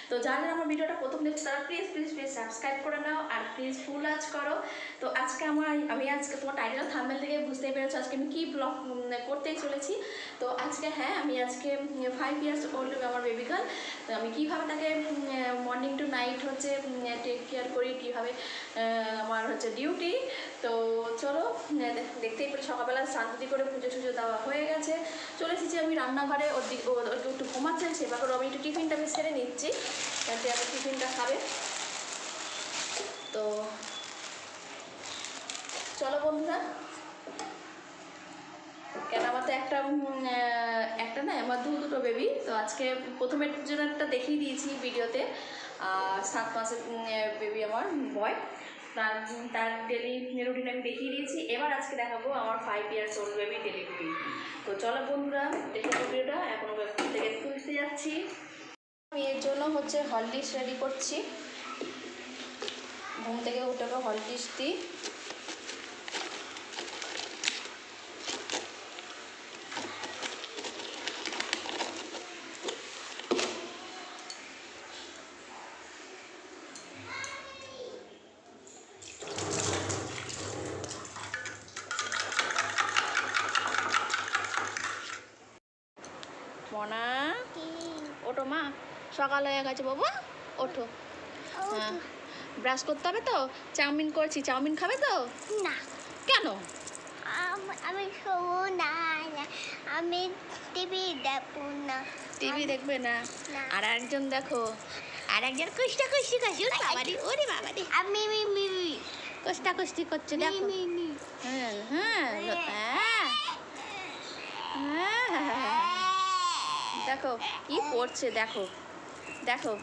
তো যারা আমার ভিডিওটা প্রথম দেখছো তারা প্লিজ প্লিজ প্লিজ সাবস্ক্রাইব করে নাও আর প্লিজ ফুল ওয়াচ করো। তো আজকে আমি আজকে তোমার টাইটেল থাম্বনেল থেকে বুঝতেই পেরেছো আজকে আমি কী ব্লগ করতেই চলেছি। তো আজকে আমি আজকে 5 years ওল্ড আমার বেবি গার্ল। তো আমি কীভাবে তাকে মর্নিং টু নাইট হচ্ছে টেক কেয়ার করি, কীভাবে আমার হচ্ছে ডিউটি। তো চলো দেখতেই পেলে সকালবেলা শান্তি করে পুজো টুজো দেওয়া হয়ে গেছে, চলে এসেছি আমি রান্নাঘরে। ওকে একটু ঘুমাচ্ছেন, সেবা করে আমি একটু টিফিনটা আমি সেরে নিচ্ছি, যাতে আমি টিফিনটা খাবে। তো চলো বন্ধুরা, কেন আমার তো একটা না, আমার দুটো বেবি। তো আজকে প্রথমের জন্য একটা দেখিয়ে দিয়েছি ভিডিওতে, 7 মাসের বেবি আমার বয়, তার ডেলি রুটিন আমি দেখিয়ে দিয়েছি। এবার আজকে দেখাবো আমার 5 years old baby daily routine. তো চলো বন্ধুরা দেখে ভিডিওটা। এখন ঘুম থেকে তুলতে যাচ্ছি। আমি এর জন্য হচ্ছে হরলিক্স রেডি করছি। ঘুম থেকে উঠে হরলিক্স দিই। মনা ওঠো মা, সকাল হয়ে গেছে বাবু, ওঠো। হ্যাঁ, ব্রাশ করতে হবে তো। চাউমিন করছি, চাউমিন খাবে তো? না। কেন? আমি শোবো না, আমি টিভি দেখবো না। টিভি দেখবে না? আর একজন দেখো, আর একজন কুষ্টা কুষ্টি করছে। বাবারি, ওরে বাবারি, আমি কুষ্টা কুষ্টি করছে দেখো। হ্যাঁ হ্যাঁ হ্যাঁ, দেখো কি করছে, দেখো দেখো।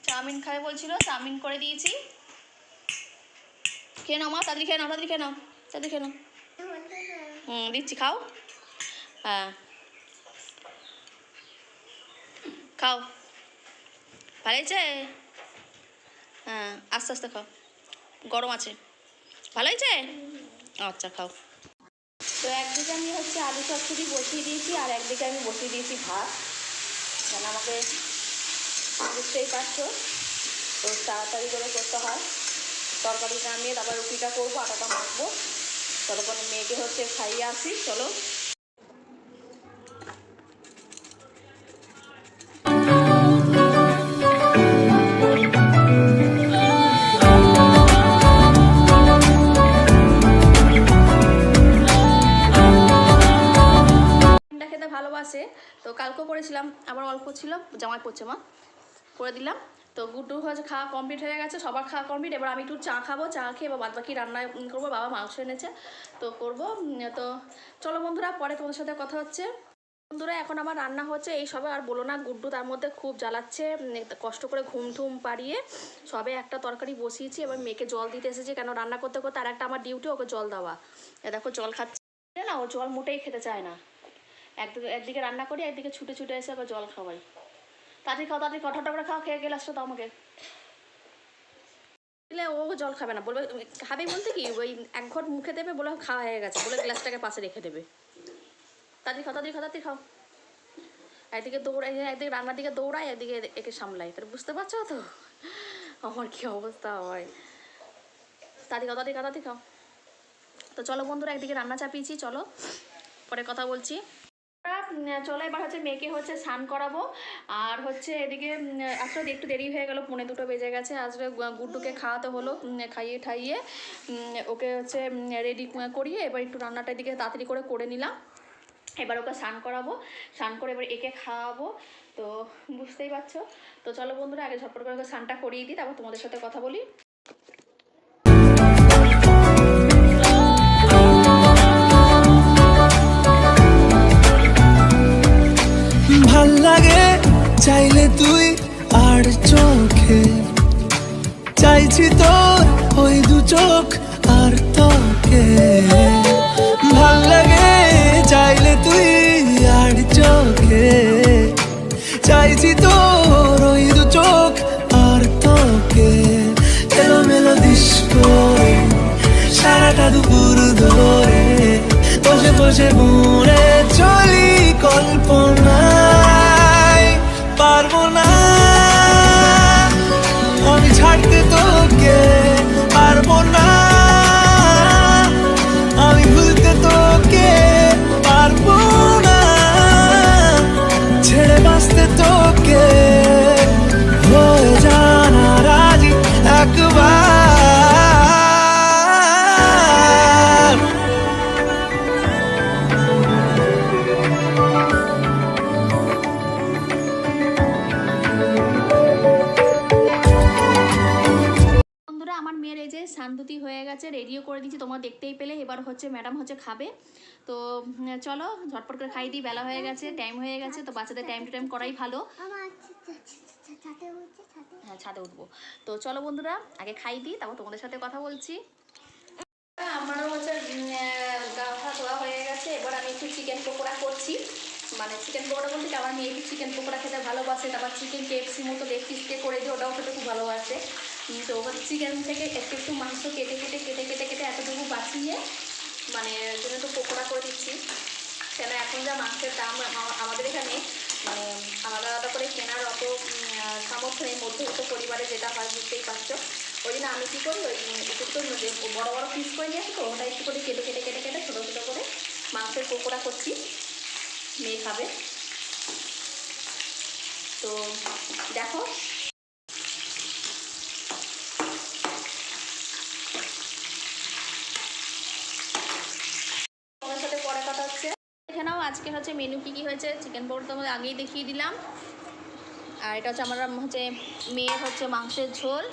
চাউমিন খাবে বলছিল, চাউমিন করে দিয়েছি। খেয়ে নাও মা, তাড়াতাড়ি খেয়ে নাও, তাড়াতাড়ি খেয়ে নাও, তাড়াতাড়ি খেয়ে নাও। দিচ্ছি, খাও। হ্যাঁ খাও, ভালো হয়েছে? হ্যাঁ আস্তে আস্তে খাও, গরম আছে। ভালো হয়েছে? আচ্ছা খাও। তো একদিকে আমি হচ্ছে আলু চচ্চড়ি বসিয়ে দিয়েছি, আর একদিকে আমি বসিয়ে দিয়েছি ভাত। কেন আমাকে বুঝতেই পারছো, তো তাড়াতাড়ি করে করতে হয়। তরকারি নামিয়ে তারপর রুটিটা করবো, আটাটা মাখবো। ততক্ষণ মেয়েকে হচ্ছে খাইয়ে আসি। চলো খেতে ভালোবাসে, তো কালকেও করেছিলাম, আবার অল্প ছিল, জামাই পড়ছে মা, করে দিলাম। তো গুড্ডু হচ্ছে খাওয়া কমপ্লিট হয়ে গেছে, সবার খাওয়া কমপ্লিট। এবার আমি একটু চা খাবো, চা খেয়ে এবার বাদ বাকি রান্না করবো। বাবা মাংস এনেছে, তো করবো। তো চলো বন্ধুরা, পরে তোমাদের সাথে কথা হচ্ছে। বন্ধুরা এখন আমার রান্না হচ্ছে, এই সবে আর বলো না, গুড্ডু তার মধ্যে খুব জ্বালাচ্ছে। কষ্ট করে ঘুম ঠুম পাড়িয়ে সবে একটা তরকারি বসিয়েছি, এবার মেয়েকে জল দিতে এসেছি, কেন রান্না করতে করতে আর একটা আমার ডিউটি, ওকে জল দেওয়া। দেখো জল খাচ্ছে না, ও জল মোটেই খেতে চায় না। একদিকে রান্না করি, একদিকে ছুটে ছুটে এসে আবার জল খাওয়াই। তাড়াতাড়ি খাও, তাড়াতাড়ি খাও, ঠাট্টা করে খাও, খেয়ে গ্লাসটা দাও আমাকে। দিলে ও জল খাবে না, বলবে খাবে বলতে কি, ওই এক ঘট মুখে দেবে, বলে খাওয়া হয়ে গেছে, বলে গ্লাসটাকে পাশে রেখে দেবে। তাড়াতাড়ি খাও, তাড়াতাড়ি খাও, তাড়াতাড়ি খাও। একদিকে দৌড়াই, একদিকে রান্নার দিকে দৌড়ায়, একদিকে একে সামলাই। তাহলে বুঝতে পারছো তো আমার কী অবস্থা হয়। তাড়াতাড়ি খাও, তাড়াতাড়ি খাও, তাড়াতাড়ি খাও। তো চলো বন্ধুরা, একদিকে রান্না চাপিয়েছি, চলো পরে কথা বলছি। চলো এবার হচ্ছে মেয়েকে হচ্ছে স্নান করাবো। আর হচ্ছে এদিকে আসলে একটু দেরি হয়ে গেল, 1:45 বেজে গেছে। আসলে গুড্ডুকে খাওয়াতে হলো, খাইয়ে ঠাইয়ে ওকে হচ্ছে রেডি করিয়ে এবার একটু রান্নাটা এদিকে তাড়াতাড়ি করে নিলাম। এবার ওকে স্নান করাবো, স্নান করে এবার একে খাওয়াবো। তো বুঝতেই পারছো। তো চলো বন্ধুরা, আগে ঝটপট করে ওকে স্নানটা করিয়ে দিই, তারপর তোমাদের সাথে কথা বলি। ভাল লাগে চাইলে তুই আর চোখে, চাইছি তোর ওই দু চোখ আর তোকে। ভাল লাগে চাইলে তুই আর চোখে, চাইছি তোর ওই দু চোখ আর তোকে। এলোমেলো ডিস্কো সারাটা দুপুর ধরে বসে বসে মনে চলি কল্পনায়। পারবো না আমি ছাড়তে তোকে, পারবো না আমি ভুলতে তোকে, পারবো না ছেড়ে বাঁচতে তোকে। হয়ে জানা রাজি একবার। আমার মেয়ের এই যে স্নানধুতি হয়ে গেছে, রেডিও করে দিচ্ছি, তোমরা দেখতেই পেলে। এবার হচ্ছে ম্যাডাম হচ্ছে খাবে। তো চলো ঝটপট করে খাই দিই, বেলা হয়ে গেছে, টাইম হয়ে গেছে। তো বাচ্চাদের টাইম টু টাইম করাই ভালো। হ্যাঁ, ছাদে উঠবো। তো চলো বন্ধুরা, আগে খাই দিই, তারপর তোমাদের সাথে কথা বলছি। আমারও হচ্ছে গা হাত ধোয়া হয়ে গেছে। এবার আমি একটু চিকেন পকোড়া করছি। মানে চিকেন পকোড়া বলতে কি, আমার মেয়ে একটু চিকেন পকোড়া খেতে ভালোবাসে। তারপর চিকেন KFC মতো লেগ পিসকে করে দিই, ওটাও খেতে খুব ভালোবাসে। তো ওবার চিকেন থেকে একটু একটু মাংস কেটে এতটুকু বাঁচিয়ে মানে জন্য একটু পকোড়া করে দিচ্ছি। কেন এখন যা মাংসের দাম আমাদের এখানে, মানে আলাদা আলাদা করে কেনার অত সামর্থ্য নেই মধ্যবিত্ত পরিবারে, যেটা হয় বুঝতেই পারছো। ওই জন্য আমি কী করি, ওই একটু বড়ো বড়ো পিস করে নিয়ে আসি, তো ওটা একটু করে কেটে ছোটো ছোটো করে মাংসের পকোড়া করছি, মেয়ে খাবে। তো দেখো তোমার সাথে পরে কথা হচ্ছে। এখানেও আজকে হচ্ছে মেনু কী কী হয়েছে, চিকেন পকোড়া তো আগেই দেখিয়ে দিলাম। আর এটা হচ্ছে আমার হচ্ছে মেয়ের হচ্ছে মাংসের ঝোল।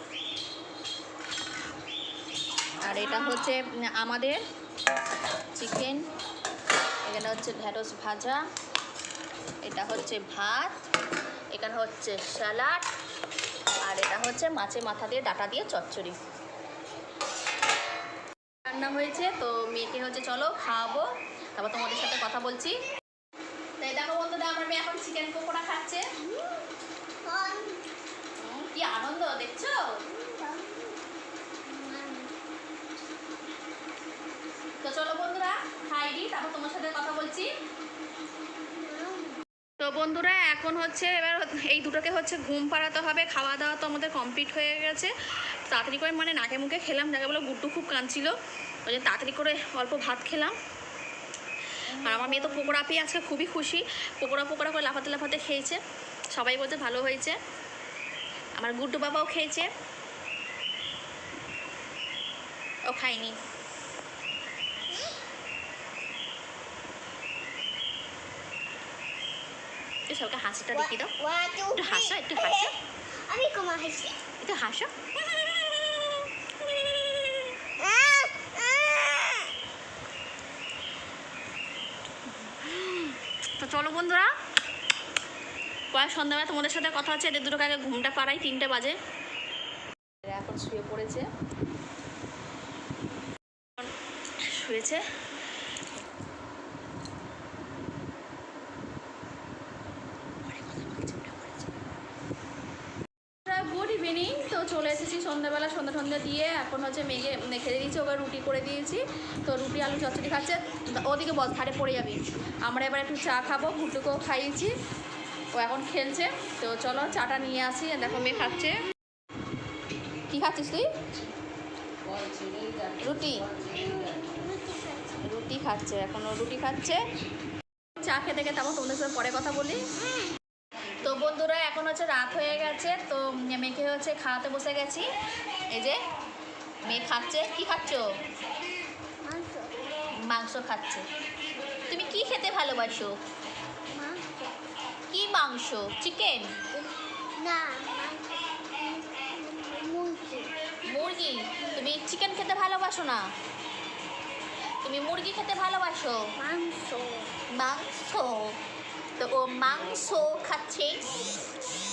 আর এটা হচ্ছে আমাদের চিকেন। এখানে হচ্ছে ঢেঁড়স ভাজা, এটা হচ্ছে ভাত, এখানে হচ্ছে স্যালাড, আর এটা হচ্ছে মাছের মাথা দিয়ে ডাটা দিয়ে চচ্চড়ি রান্না হয়েছে। তো মেয়েকে হচ্ছে চলো খাওয়াবো, তারপর তোমাদের সাথে কথা বলছি। তাই দেখো বন্ধুরা, আমার মেয়ে এখন চিকেন পকোড়া খাচ্ছে। কি আনন্দ দেখছো। তো চলো বন্ধুরা খাই দিই, তারপর তোমার সাথে কথা বলছি। তো বন্ধুরা এখন হচ্ছে এবার এই দুটোকে হচ্ছে ঘুম পাড়াতে হবে। খাওয়া দাওয়া তো আমাদের কমপ্লিট হয়ে গেছে। তাড়াতাড়ি করে মানে নাকে মুখে খেলাম, যাকে বলে গুড্ডু খুব কাঁদছিল, ওই জন্য তাড়াতাড়ি করে অল্প ভাত খেলাম। আর আমার মেয়ে তো পকোড়া পেয়ে আজকে খুবই খুশি, পকোড়া করে লাফাতে খেয়েছে। সবাই বলছে ভালো হয়েছে। আমার গুড্ডু বাবাও খেয়েছে, ও খায়নি। সবকে হাসিটা দেখিয়ে দাও, একটু হাসো, একটু হাসো, আমি কমা হাসি, একটু হাসো। তো চলো বন্ধুরা, পরে সন্ধ্যাবেলা তোমাদের সাথে কথা হচ্ছে। এদের দুটোকে আগে ঘুমটা পাড়াই, 3টে বাজে। এখন শুয়ে পড়েছে, শুয়েছে। Good evening. তো চলে এসেছি সন্ধ্যাবেলা, সন্ধ্যা দিয়ে এখন হচ্ছে মেঘে খেতে দিয়েছি, ওকে রুটি করে দিয়েছি। তো রুটি আলু চচ্চড়ি খাচ্ছে। ওদিকে বস, ধারে পড়ে যাবি। আমরা এবার একটু চা খাবো, গুড্ডুকেও খাইয়েছি, ও এখন খেলছে। তো চলো চাটা নিয়ে আসি। দেখো মেয়ে খাচ্ছে। কি খাচ্ছিস তুই? রুটি খাচ্ছে, এখন ও রুটি খাচ্ছে। চা খেতে খেতে আমার তোমাদের সাথে পরে কথা বলি। তো বন্ধুরা এখন হচ্ছে রাত হয়ে গেছে, তো মেয়েকে হচ্ছে খাওয়াতে বসে গেছি। এই যে মেয়ে খাচ্ছে। কি খাচ্ছ? মাংস মাংস খাচ্ছে। তুমি কি খেতে ভালোবাসো? মাংস কি মাংস? চিকেন? না মুরগি মুরগি? তুমি চিকেন খেতে ভালোবাসো না, তুমি মুরগি খেতে ভালোবাসো। মাংস মাংস? তো ও মাংস খাচ্ছে।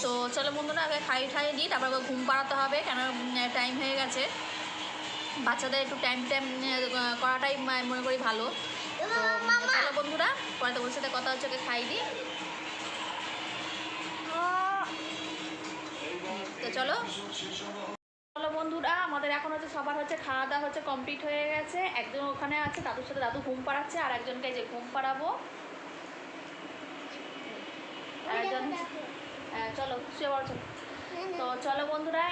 তো চলো বন্ধুরা আগে খাইয়ে দিই, তারপর ওকে ঘুম পাড়াতে হবে, কেন টাইম হয়ে গেছে। বাচ্চাদের একটু টাইম করাটাই মনে করি ভালো। তো চলো বন্ধুরা, পরে তোমার সাথে কথা হচ্ছে, ওকে খাইয়ে দিই। তো চলো বন্ধুরা, আমাদের এখন হচ্ছে সবার হচ্ছে খাওয়া দাওয়া হচ্ছে কমপ্লিট হয়ে গেছে। একজন ওখানে আছে, দাদুর সাথে দাদু ঘুম পাড়াচ্ছে, আর একজনকে যে ঘুম পাড়াবো। আর একজন চলো শুয়ে পড়ো চলো। তো চলো বন্ধুরা,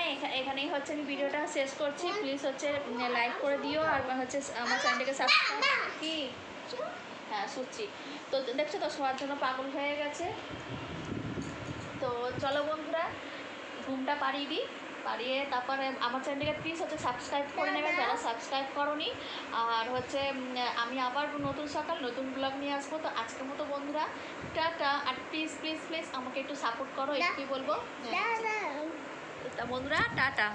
এখানেই হচ্ছে আমি ভিডিওটা শেষ করছি। প্লিজ হচ্ছে লাইক করে দিও, আর হচ্ছে আমার চ্যানেলটাকে সাবস্ক্রাইব। কি? হ্যাঁ শুচ্ছি। তো দেখছো তো সবার জন্য পাগল হয়ে গেছে। তো চলো বন্ধুরা, ঘুমটা পাড়িয়ে দিই, পাড়িয়ে তারপরে আমার চ্যানেলটাকে প্লিজ হচ্ছে সাবস্ক্রাইব করে নেবে যারা সাবস্ক্রাইব করোনি। আর হচ্ছে আমি আবার নতুন সকাল নতুন ব্লগ নিয়ে আসবো। তো আজকের মতো বন্ধুরা টাটা। আর প্লিজ প্লিজ প্লিজ আমাকে একটু সাপোর্ট করো, একটু বলবো। দাদা তা বন্ধুরা টাটা।